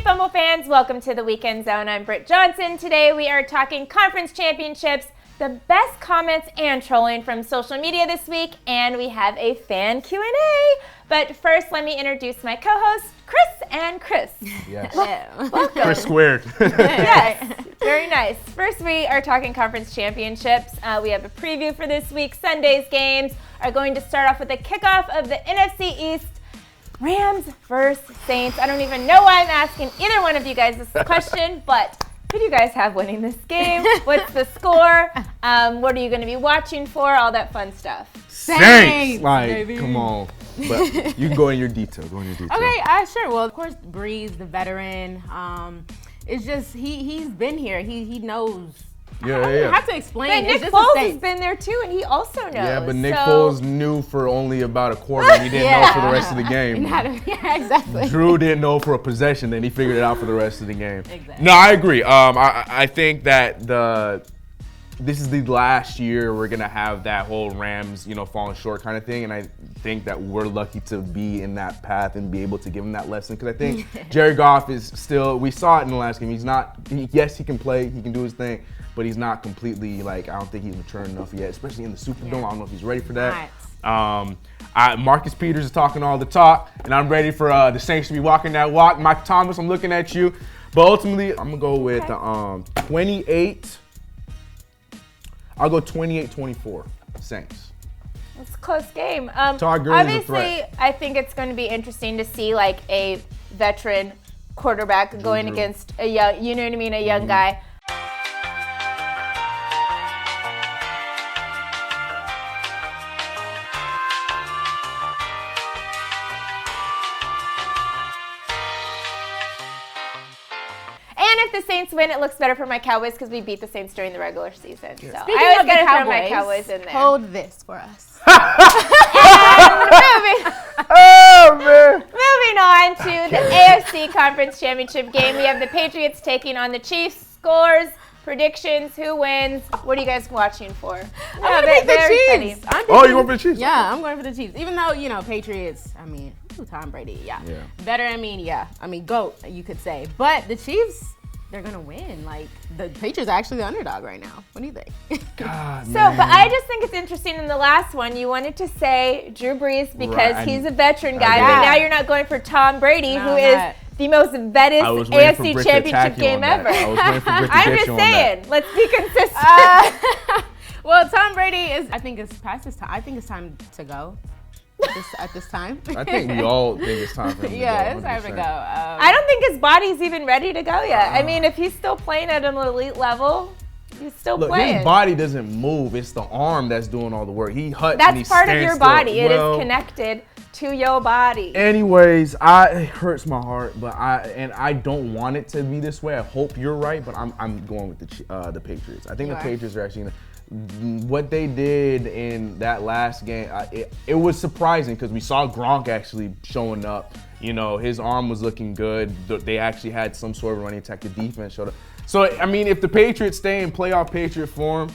Fumble fans, welcome to the Weekend Zone. I'm Britt Johnson. Today we are talking conference championships, the best comments and trolling from social media this week, and we have a fan Q&A. But first, let me introduce my co-hosts, Chris and Chris. Yes. Welcome. Chris squared. Yes, very nice. First, we are talking conference championships. We have a preview for this week. Sunday's games are going to start off with a kickoff of the NFC East. Rams versus Saints. I don't even know why I'm asking either one of you guys this question, but who do you guys have winning this game? What's the score? What are you going to be watching for? All that fun stuff. Saints! Like, baby. come on. But you can go in your detail. Okay, sure. Well, of course, Breeze, the veteran. It's just he's been here. He knows. I don't have to explain. But Nick Foles has been there too, and he also knows. Yeah, but Nick Foles knew for only about a quarter. And he didn't know for the rest of the game. Yeah, exactly. Drew didn't know for a possession, then he figured it out for the rest of the game. Exactly. No, I agree. I think that this is the last year we're gonna have that whole Rams, falling short kind of thing, and I think that we're lucky to be in that path and be able to give him that lesson, because I think Jared Goff is still. We saw it in the last game. Yes, he can play, he can do his thing, but he's not completely I don't think he's mature enough yet, especially in the Superdome. I don't know if he's ready for that. Marcus Peters is talking all the talk, and I'm ready for the Saints to be walking that walk. Mike Thomas, I'm looking at you, but ultimately I'm gonna go with 28. I'll go 28-24 Saints. It's a close game. Todd Gurley's a obviously, threat. I think it's going to be interesting to see a veteran quarterback going against a young, a young guy. If the Saints win, it looks better for my Cowboys because we beat the Saints during the regular season. So Speaking I always of the gotta Cowboys, throw my Cowboys in there. Hold this for us. Moving on to the AFC Conference Championship game. We have the Patriots taking on the Chiefs. Scores, predictions, who wins? What are you guys watching for? I'm going to pick the Chiefs. You're going for the Chiefs? Yeah, I'm going for the Chiefs. Even though, Patriots, Tom Brady, yeah. Better, GOAT, you could say. But the Chiefs, they're going to win. The Patriots are actually the underdog right now. What do you think? But I just think it's interesting in the last one, you wanted to say Drew Brees because he's a veteran guy, but now you're not going for Tom Brady, who is the most vettest AFC Championship game ever. I'm just saying, let's be consistent. Well, Tom Brady I think it's past his time. I think it's time to go. At this time. I think we all think it's time for him to go. Yeah, it's time to go. I don't think his body's even ready to go yet. If he's still playing at an elite level, he's still playing. His body doesn't move. It's the arm that's doing all the work. He huts and he That's part of your stands body. still. It is connected to your body. Anyways, it hurts my heart, but I don't want it to be this way. I hope you're right, but I'm going with the Patriots. I think the Patriots are actually what they did in that last game, it was surprising because we saw Gronk actually showing up. His arm was looking good. They actually had some sort of running attack. The defense showed up. So, if the Patriots stay in playoff Patriot form,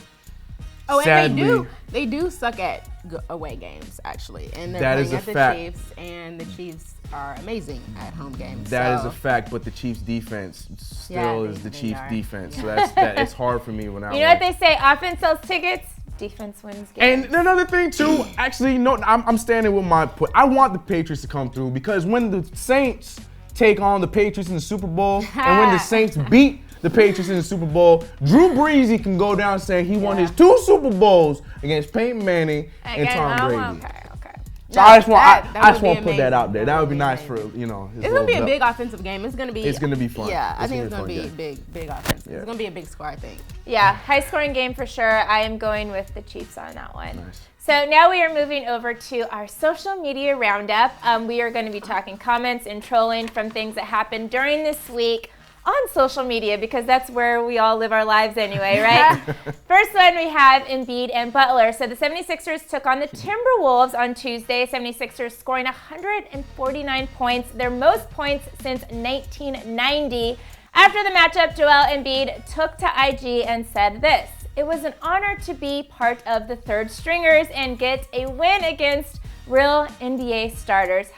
sadly, and they do suck at away games, actually. And they're playing at the Chiefs, and the Chiefs are amazing at home games. That is a fact, but the Chiefs defense still is the Chiefs defense. So it's hard for me when I what they say, offense sells tickets, defense wins games. And another thing too, actually, I'm standing with my point. I want the Patriots to come through because when the Saints take on the Patriots in the Super Bowl, and when the Saints beat the Patriots in the Super Bowl, Drew Brees can go down saying he won his 2 Super Bowls against Peyton Manning and Tom Brady. Okay. So I just want to put that out there. That would be nice for It's gonna be a big offensive game. It's gonna be fun. Yeah, I think it's gonna be big offensive. Yeah. It's gonna be a big score, I think. Yeah, high scoring game for sure. I am going with the Chiefs on that one. Nice. So now we are moving over to our social media roundup. We are going to be talking comments and trolling from things that happened during this week on social media, because that's where we all live our lives anyway, right? First one, we have Embiid and Butler. So the 76ers took on the Timberwolves on Tuesday. 76ers scoring 149 points, their most points since 1990. After the matchup, Joel Embiid took to IG and said this: "It was an honor to be part of the third stringers and get a win against real NBA starters. #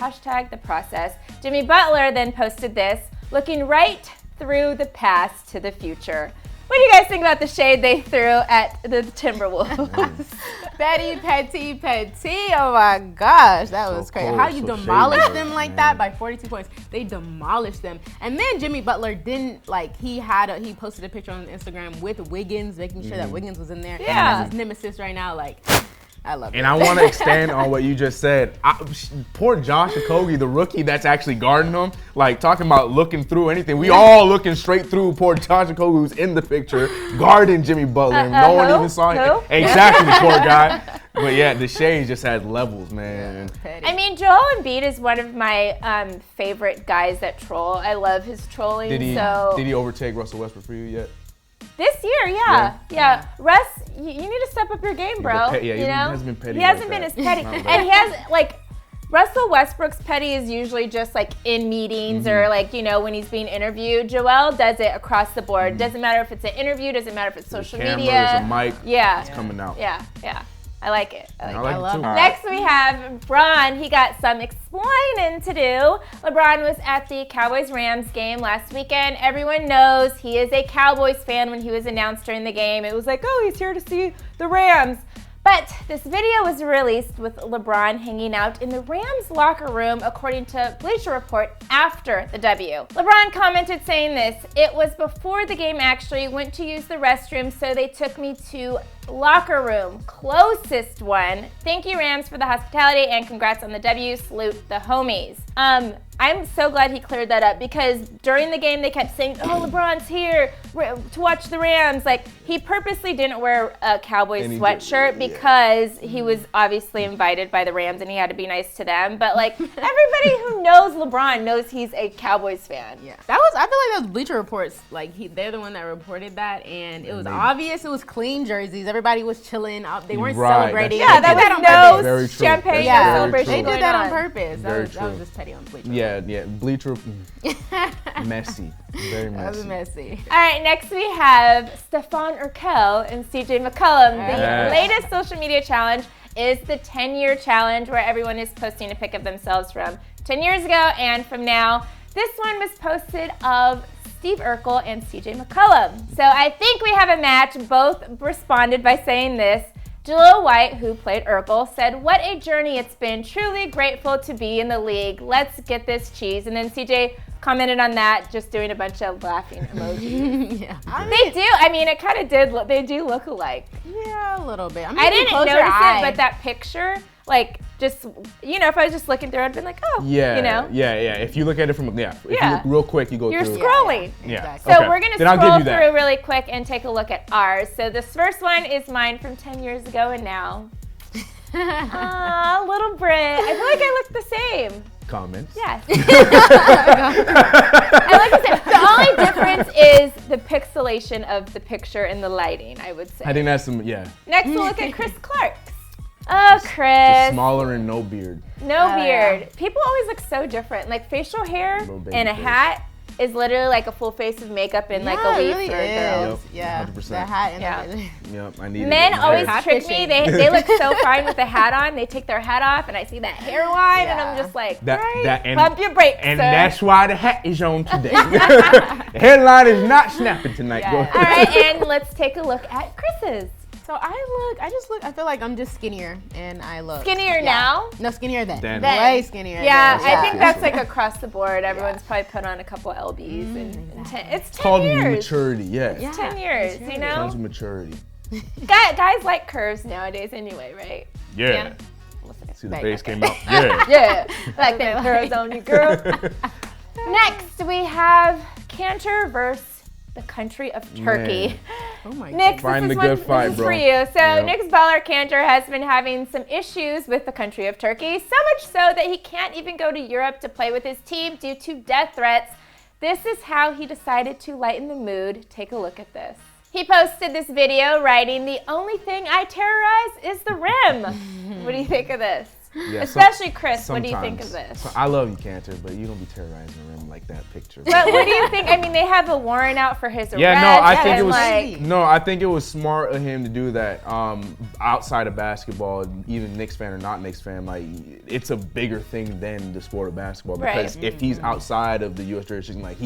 the process." Jimmy Butler then posted this: looking right through the past to the future. What do you guys think about the shade they threw at the Timberwolves? Petty. Oh my gosh, that was crazy. cold, How you so demolish shady, them like man. that by 42 points? They demolished them. And then Jimmy Butler didn't he posted a picture on Instagram with Wiggins, making sure that Wiggins was in there. Yeah. And that's his nemesis right now. I love it. And I want to extend on what you just said. Poor Josh Okogie, the rookie that's actually guarding him, talking about looking through anything. We all looking straight through poor Josh Okogie, who's in the picture, guarding Jimmy Butler. No one even saw him. Who? Exactly, poor guy. But yeah, the shade just has levels, man. I mean, Joel Embiid is one of my favorite guys that troll. I love his trolling. Did so he overtake Russell Westbrook for you yet? this year, yeah. Russ, you need to step up your game, bro. He hasn't been petty. He hasn't been as petty, and he has Russell Westbrook's petty is usually just in meetings or when he's being interviewed. Joel does it across the board. Doesn't matter if it's an interview. Doesn't matter if it's social media. A mic. Yeah, It's coming out. Yeah. I like it. I like it too. Next we have LeBron. He got some explaining to do. LeBron was at the Cowboys-Rams game last weekend. Everyone knows he is a Cowboys fan. When he was announced during the game, it was he's here to see the Rams. But this video was released with LeBron hanging out in the Rams locker room, according to Bleacher Report, after the W. LeBron commented saying this: "It was before the game actually, went to use the restroom, so they took me to locker room, closest one. Thank you, Rams, for the hospitality, and congrats on the W. Salute the homies." I'm so glad he cleared that up, because during the game they kept saying, "Oh, LeBron's here to watch the Rams." He purposely didn't wear a Cowboys sweatshirt because he was obviously invited by the Rams and he had to be nice to them. But everybody who knows LeBron knows he's a Cowboys fan. Yeah, I feel like that was Bleacher Reports. They're the one that reported that, and it was obvious. It was clean jerseys. Everybody was chilling. They weren't celebrating. Yeah, that was no champagne, no celebration. They did that on going purpose. That was just petty on Bleacher. Yeah, Bleacher. Messy. Very messy. That was messy. All right, next we have Stephon Urkel and CJ McCollum. The latest social media challenge is the 10-year challenge, where everyone is posting a pic of themselves from 10 years ago and from now. This one was posted of Steve Urkel and CJ McCollum. So I think we have a match. Both responded by saying this. Jaleel White, who played Urkel, said, "What a journey it's been. Truly grateful to be in the league. Let's get this cheese." And then CJ commented on that, just doing a bunch of laughing emojis. Yeah. They do. I mean, it kind of did. They do look alike. Yeah, a little bit. I didn't notice it, but that picture, if I was just looking through, I'd been like, oh, Yeah. If you look at it from, if you look real quick, you go You're through. scrolling. Yeah. Exactly. So Okay. we're going to Then I'll scroll give you that. through really quick and take a look at ours. So this first one is mine from 10 years ago and now. Little Brit. I feel like I look the same. Comments. Yes. I like to say, the only difference is the pixelation of the picture and the lighting, I would say. I think that's Next, we'll look at Chris Clark's. Oh, Chris. Just smaller and no beard. No beard. Yeah. People always look so different. Facial hair Little baby and a face. hat is literally a full face of makeup and a weave it really for a girl. is. Yeah, 100%. the hat and Yeah. Yep, I need Men always Hat trick me. fishing. They look so fine with the hat on. They take their hat off, and I see that hairline, and I'm just like, pump your brakes, And sir. that's why the hat is on today. The headline is not snapping tonight. Yeah. Go All ahead. right, and let's take a look at Chris's. So I feel like I'm just skinnier, and I look Skinnier now? No, skinnier then. Then. Way skinnier. Yeah, then. I think that's across the board. Everyone's probably put on a couple lbs, and it's 10 It's called years. maturity, yes. Yeah. 10 years, Maturity. you Comes know? with maturity. Guys like curves nowadays anyway, right? Yeah. Listen. See, the Right, face okay. came out. Yeah. Yeah, like them curves on you, girl. Next, we have Kanter versus the country of Turkey. Man. Oh my Nick, god. Find this the is good fight, this is bro. for you. So Yep. Nick's baller Kanter has been having some issues with the country of Turkey, so much so that he can't even go to Europe to play with his team due to death threats. This is how he decided to lighten the mood. Take a look at this. He posted this video writing, "The only thing I terrorize is the rim." What do you think of this? Yeah, Especially Chris, what do you think of this? I love you, Kanter, but you don't be terrorizing the rim like that picture. But what do you think? I mean, they have a warrant out for his arrest. Yeah, no, I think it was like, I think it was smart of him to do that. Outside of basketball, even Knicks fan or not Knicks fan, like it's a bigger thing than the sport of basketball because if he's outside of the U.S. jurisdiction, like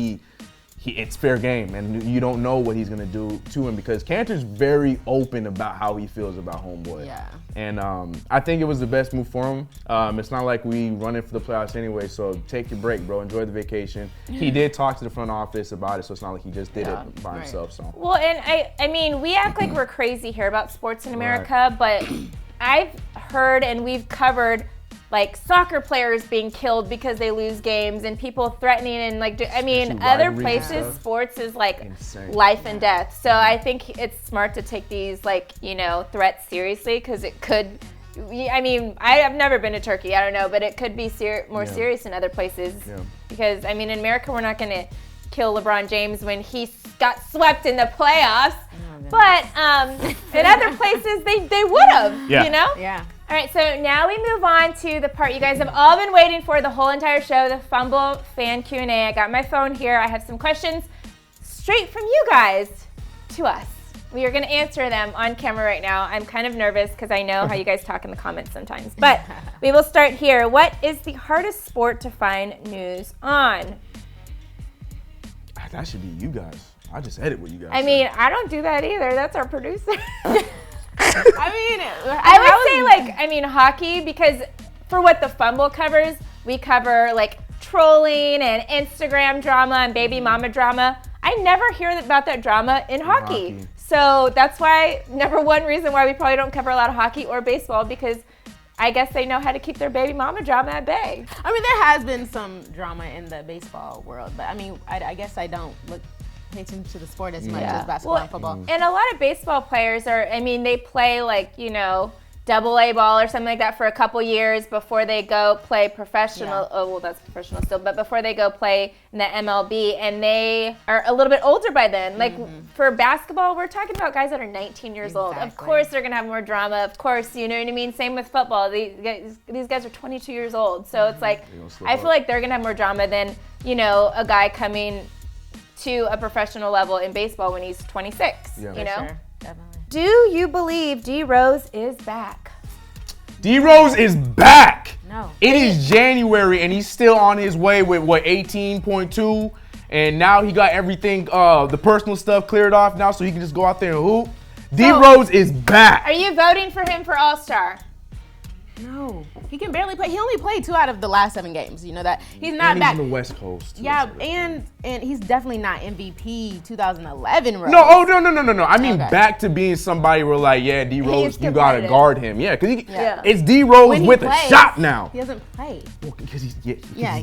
it's fair game, and you don't know what he's gonna do to him because Kanter's very open about how he feels about homeboy. Yeah. And I think it was the best move for him. It's not like we run it for the playoffs anyway, so take your break, bro. Enjoy the vacation. He did talk to the front office about it, so it's not like he just did it by himself. So. Well, and I mean, we act like we're crazy here about sports in America, but I've heard and we've covered like soccer players being killed because they lose games and people threatening and like, I mean, other places, sports is like life and death. So I think it's smart to take these like, you know, threats seriously because it could, I mean, I've never been to Turkey, I don't know, but it could be more serious in other places because, I mean, in America, we're not going to kill LeBron James when he got swept in the playoffs, but in other places, they would have, you know? Yeah. All right, so now we move on to the part you guys have all been waiting for the whole entire show, the Fumble fan Q&A. I got my phone here. I have some questions straight from you guys to us. We are going to answer them on camera right now. I'm kind of nervous because I know how you guys talk in the comments sometimes. But we will start here. What is the hardest sport to find news on? That should be you guys. I just edit what you guys I mean, I don't do that either. That's our producer. I would say hockey, because for what the Fumble covers, we cover like trolling and Instagram drama and baby mama drama. I never hear about that drama in hockey. So that's why, number one reason why we probably don't cover a lot of hockey or baseball, because I guess they know how to keep their baby mama drama at bay. I mean, there has been some drama in the baseball world, but I mean, I guess I don't pay attention to the sport as much as basketball and football. And a lot of baseball players they play like, you know, AA ball or something like that for a couple years before they go play professional. Oh, well, that's professional still, but before they go play in the MLB, and they are a little bit older by then. Like for basketball, we're talking about guys that are 19 years old. Of course, they're gonna have more drama. Of course, you know what I mean. Same with football. These guys are 22 years old, so it's like I feel like they're gonna have more drama than, you know, a guy coming to a professional level in baseball when he's 26. You know. Sure. Definitely. Do you believe D Rose is back? D Rose is back. No. It is January and he's still on his way with 18.2, and now he got everything, the personal stuff cleared off now, so he can just go out there and hoop. D Rose is back. Are you voting for him for All-Star? No, he can barely play. He only played 2 out of the last 7 games. You know that he's not and back. He's on the West Coast. Yeah, and he's definitely not MVP 2011. Rose. No, no. I mean back to being somebody where like, yeah, D Rose, you gotta guard him. Yeah, because it's D Rose with a shot now. He doesn't play. Well, because he's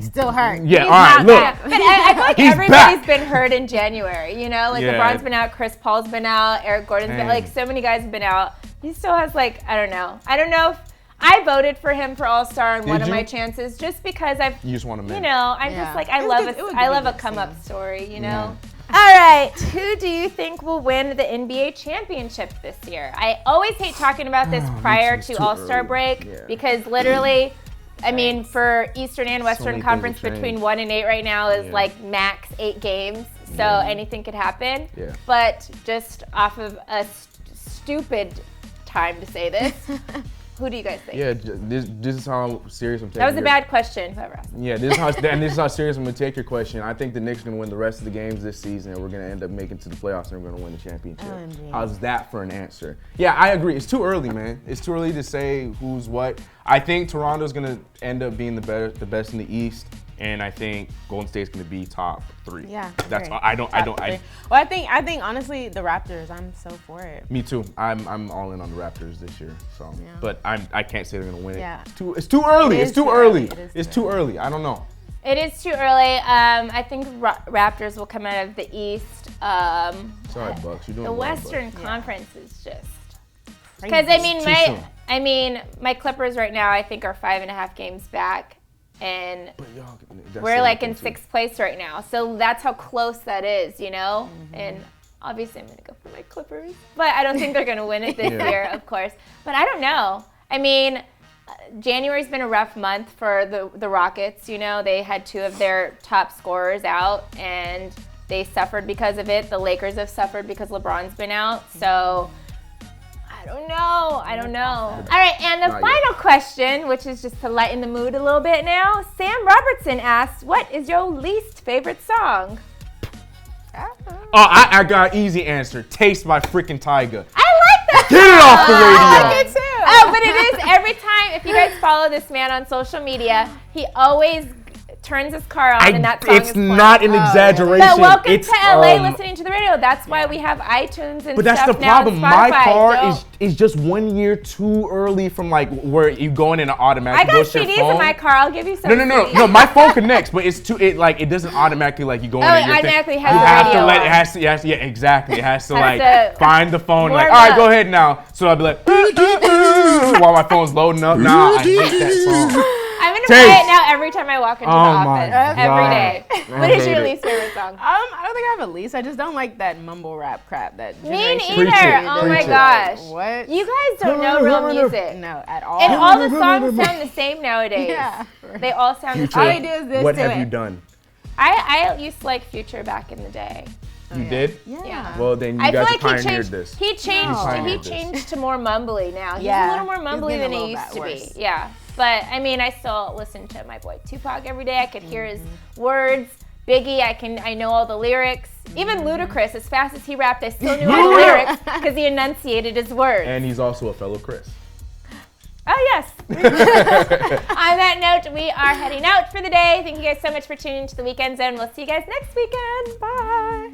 still hurt. Yeah, all right, look. But I feel like everybody's been hurt in January. You know, like LeBron's been out, Chris Paul's been out, Eric Gordon's been like so many guys have been out. He still has like I don't know if. I voted for him for All-Star on one of my chances just because You just want to you know, I'm just like, I love a come-up story, you know? Yeah. All right, who do you think will win the NBA championship this year? I always hate talking about this prior to All-Star break because literally, I mean, for Eastern and Western Conference between 1 and 8 right now is like max 8 games, so anything could happen. Yeah. But just off of a stupid time to say this, who do you guys think? Yeah, this is how serious I'm taking. That was a bad question, whoever asked. Yeah, this is how serious I'm gonna take your question. I think the Knicks are gonna win the rest of the games this season, and we're gonna end up making it to the playoffs, and we're gonna win the championship. How's that for an answer? Yeah, I agree. It's too early, man. It's too early to say who's what. I think Toronto's gonna end up being the best in the East. And I think Golden State's going to be top 3. Yeah, that's great. I don't. Well, I think honestly the Raptors. I'm so for it. Me too. I'm all in on the Raptors this year. So, but I can't say they're going to win it. Yeah. It's too early. It's too early. It's too early. I don't know. It is too early. I think Raptors will come out of the East. Sorry, Bucks. You're doing the well, Western Bucks. Conference is just because my Clippers right now I think are 5.5 games back. And we're like in 6th place right now. So that's how close that is, you know? And obviously I'm going to go for my Clippers. But I don't think they're going to win it this year, of course. But I don't know. I mean, January's been a rough month for the Rockets. You know, they had 2 of their top scorers out, and they suffered because of it. The Lakers have suffered because LeBron's been out. So I don't know. All right, and the final question, which is just to lighten the mood a little bit now. Sam Robertson asked, what is your least favorite song? Oh, I got an easy answer. Taste by freaking Tyga. I like that. Get it off the radio. I like it too. Oh, but it is every time, if you guys follow this man on social media, he always turns his car on and that song is playing. It's not an exaggeration. But welcome to LA listening to the radio. That's why we have iTunes and But that's stuff the problem. now and My Spotify. car is just 1 year too early from like where you go in and automatically I got goes to your CDs phone. in my car. I'll give you some. No. My phone connects, but it's too. It doesn't automatically like you go in. Oh, and it automatically has you the have radio to let on. it has to. Yeah, exactly. It has to Has like to find the phone. Like, warm all right, up. go ahead now. So I'll be like, while my phone's loading up. Nah, I hate that song. I'm gonna play it now every time I walk into the office. God. Every day. What is hate your it. least favorite song? I don't think I have a least. I just don't like that mumble rap crap. That Me generation. neither. Preach it, Oh preach my it. gosh. What? You guys don't know real music. No, at all. And all the songs sound the same nowadays. Yeah. They all sound the Future, All they same. do is this what to have it. you done? I used to like Future back in the day. You did? Yeah. Well, then you I feel guys like pioneered he changed. this. He changed. pioneered He this. changed to more mumbly now. He's Yeah. a little more mumbly He's than getting a he little used to bit worse. be. Yeah. But I mean, I still listen to my boy Tupac every day. I could hear his words. Biggie, I know all the lyrics. Even Ludacris, as fast as he rapped, I still knew all the lyrics because he enunciated his words. And he's also a fellow Chris. Oh, yes. On that note, we are heading out for the day. Thank you guys so much for tuning into the Weekend Zone. We'll see you guys next weekend. Bye.